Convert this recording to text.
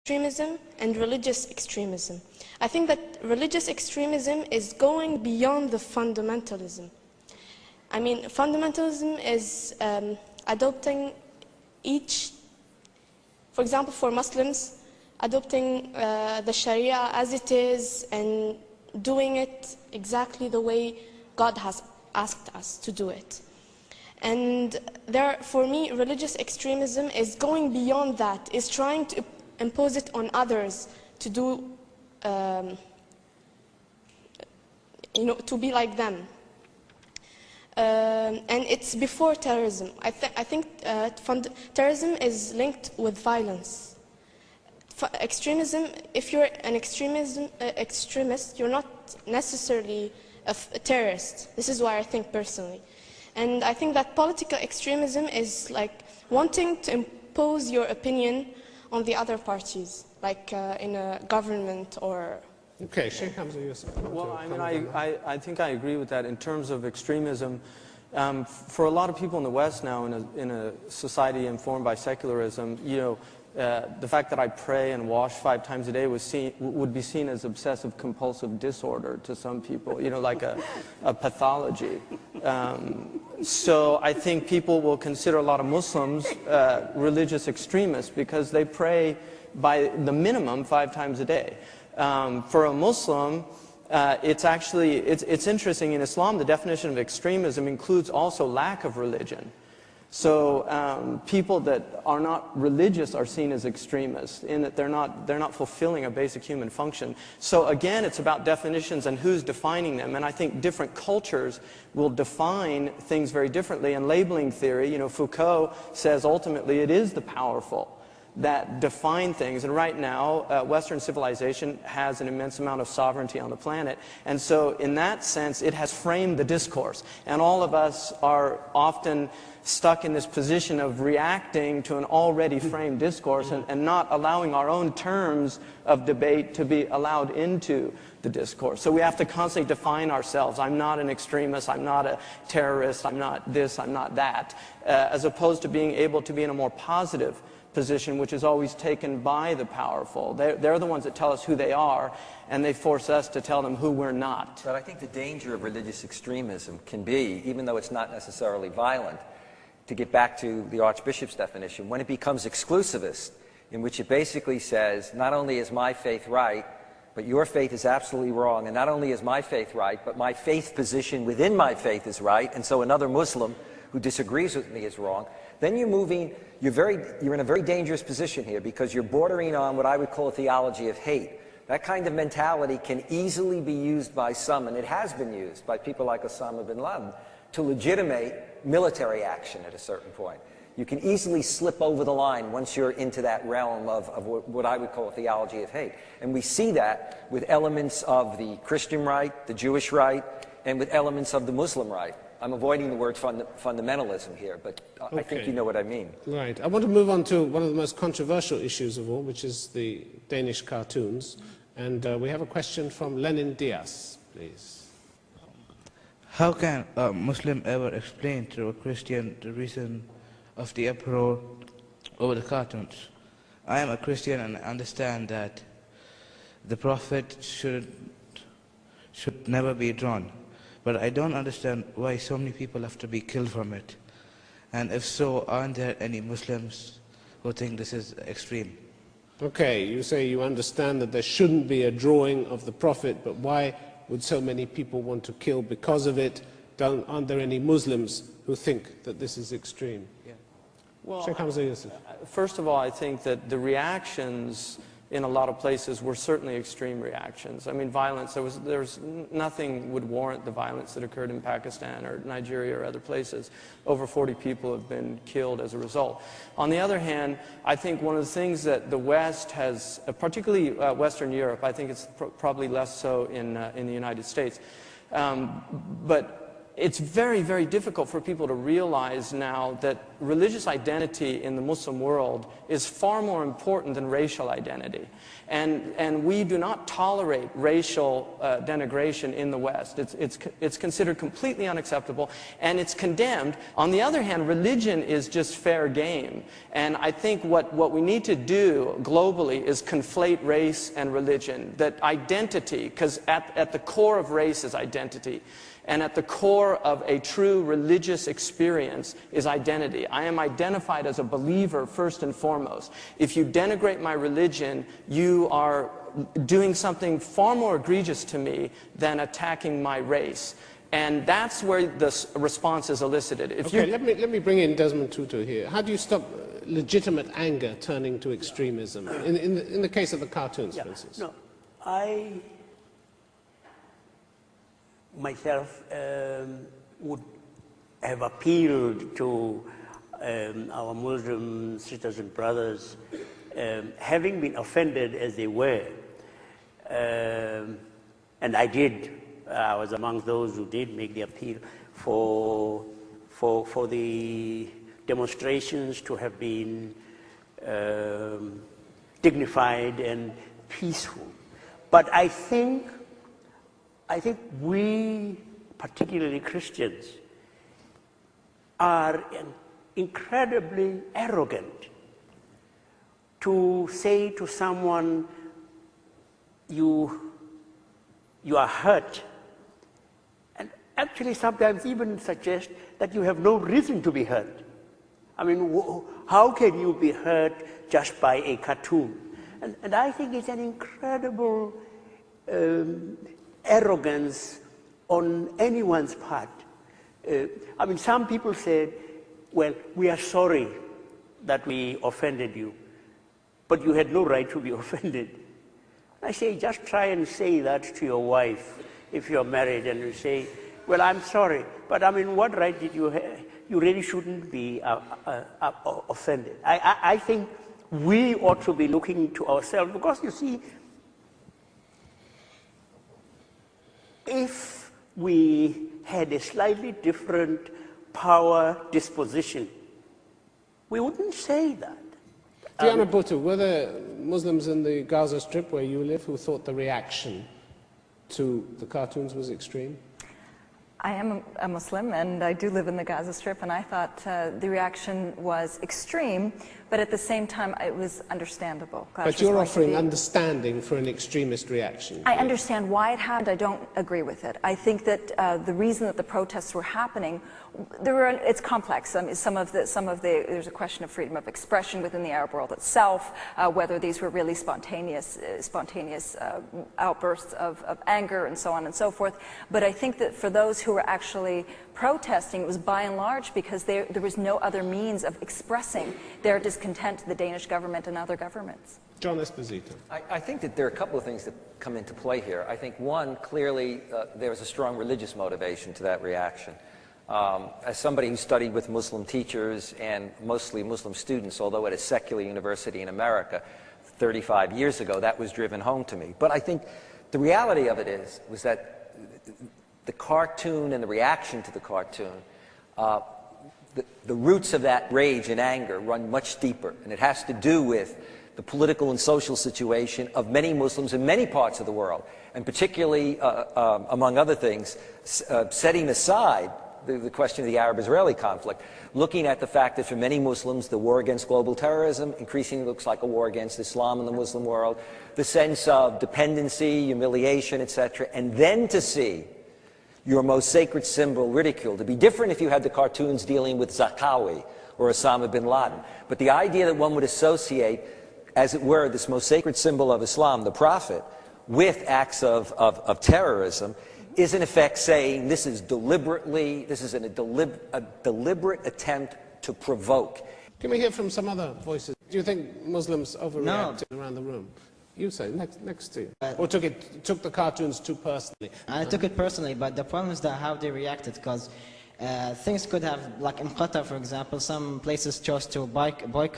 extremism and religious extremism. I think that religious extremism is going beyond the fundamentalism. I mean, fundamentalism is adopting for example, for Muslims, adopting the Sharia as it is and doing it exactly the way God has asked us to do it. And for me, religious extremism is going beyond that, is trying to impose it on others to do, to be like them. And it's before terrorism. I think terrorism is linked with violence. Extremism, if you're an extremist, you're not necessarily a terrorist. This is what I think personally. And I think that political extremism is like wanting to impose your opinion on the other parties, like in a government or... Okay, Shaykh Hamza, Yusuf. Well, I mean, I think I agree with that in terms of extremism. For a lot of people in the West now, in a society informed by secularism, the fact that I pray and wash 5 times a day would be seen as obsessive compulsive disorder to some people, like a pathology. So I think people will consider a lot of Muslims religious extremists because they pray by the minimum 5 times a day. For a Muslim, it's interesting. In Islam, the definition of extremism includes also lack of religion. So people that are not religious are seen as extremists in that they're not fulfilling a basic human function. So again, it's about definitions and who's defining them. And I think different cultures will define things very differently. And labeling theory, Foucault says ultimately it is the powerful that define things. And right now, Western civilization has an immense amount of sovereignty on the planet. And so in that sense, it has framed the discourse. And all of us are often stuck in this position of reacting to an already framed discourse and not allowing our own terms of debate to be allowed into the discourse. So we have to constantly define ourselves. I'm not an extremist, I'm not a terrorist, I'm not this, I'm not that, as opposed to being able to be in a more positive position, which is always taken by the powerful. They're the ones that tell us who they are, and they force us to tell them who we're not. But I think the danger of religious extremism can be, even though it's not necessarily violent, to get back to the Archbishop's definition, when it becomes exclusivist, in which it basically says, not only is my faith right, but your faith is absolutely wrong, and not only is my faith right, but my faith position within my faith is right, and so another Muslim who disagrees with me is wrong, then you're in a very dangerous position here, because you're bordering on what I would call a theology of hate. That kind of mentality can easily be used by some, and it has been used by people like Osama bin Laden, to legitimate military action at a certain point. You can easily slip over the line once you're into that realm of what I would call a theology of hate. And we see that with elements of the Christian right, the Jewish right, and with elements of the Muslim right. I'm avoiding the word fundamentalism here, but okay. I think you know what I mean. Right. I want to move on to one of the most controversial issues of all, which is the Danish cartoons. And we have a question from Lenin Diaz, please. How can a Muslim ever explain to a Christian the reason of the uproar over the cartoons? I am a Christian and I understand that the Prophet should never be drawn. But I don't understand why so many people have to be killed from it. And if so, aren't there any Muslims who think this is extreme? Okay, you say you understand that there shouldn't be a drawing of the Prophet, but why would so many people want to kill because of it? Aren't there any Muslims who think that this is extreme? Yeah. Well, Shaykh Hamza, Yusuf. First of all, I think that the reactions in a lot of places were certainly extreme reactions. I mean, violence, nothing would warrant the violence that occurred in Pakistan or Nigeria or other places. Over 40 people have been killed as a result. On the other hand, I think one of the things that the West has, particularly Western Europe, I think it's probably less so in the United States, but it's very, very difficult for people to realize now that religious identity in the Muslim world is far more important than racial identity. And we do not tolerate racial denigration in the West. It's considered completely unacceptable, and it's condemned. On the other hand, religion is just fair game. And I think what we need to do globally is conflate race and religion. That identity, because at the core of race is identity. And at the core of a true religious experience is identity. I am identified as a believer first and foremost. If you denigrate my religion, you are doing something far more egregious to me than attacking my race. And that's where the response is elicited. Okay, let me bring in Desmond Tutu here. How do you stop legitimate anger turning to extremism? In the case of the cartoons, for instance. No, I myself would have appealed to our Muslim sisters and brothers, having been offended as they were, and I did. I was among those who did make the appeal for the demonstrations to have been dignified and peaceful. But I think we, particularly Christians, are incredibly arrogant to say to someone, you are hurt, and actually sometimes even suggest that you have no reason to be hurt. I mean, how can you be hurt just by a cartoon? And I think it's an incredible arrogance on anyone's part. I mean, some people said, well, we are sorry that we offended you, but you had no right to be offended. I say, just try and say that to your wife if you're married, and you say, well, I'm sorry, but I mean, what right did you have? You really shouldn't be offended. I think we ought to be looking to ourselves, because you see, if we had a slightly different power disposition, we wouldn't say that. Dianna, Buttu, were there Muslims in the Gaza Strip where you live who thought the reaction to the cartoons was extreme? I am a Muslim, and I do live in the Gaza Strip, and I thought the reaction was extreme, but at the same time it was understandable. But you're offering understanding for an extremist reaction. I understand why it happened. I don't agree with it. I think that the reason that the protests were happening, it's complex. I mean, there's a question of freedom of expression within the Arab world itself, whether these were really spontaneous outbursts of anger and so on and so forth. But I think that for those who were actually protesting, it was by and large because there was no other means of expressing their discontent to the Danish government and other governments. John Esposito. I think that there are a couple of things that come into play here. I think, one, clearly there was a strong religious motivation to that reaction. As somebody who studied with Muslim teachers and mostly Muslim students, although at a secular university in America 35 years ago, that was driven home to me. But I think the reality of it was that the cartoon and the reaction to the cartoon, the roots of that rage and anger run much deeper, and it has to do with the political and social situation of many Muslims in many parts of the world, and particularly, among other things, setting aside the question of the Arab-Israeli conflict, looking at the fact that for many Muslims the war against global terrorism increasingly looks like a war against Islam in the Muslim world, the sense of dependency, humiliation, etc., and then to see your most sacred symbol ridiculed. It'd be different if you had the cartoons dealing with Zarqawi or Osama bin Laden. But the idea that one would associate, as it were, this most sacred symbol of Islam, the Prophet, with acts of terrorism, is in effect saying this is a deliberate attempt to provoke. Can we hear from some other voices? Do you think Muslims overreacted around the room? You say, next to you. Or took the cartoons too personally? I took it personally, but the problem is that how they reacted, because things could have, like in Qatar, for example, some places chose to boycott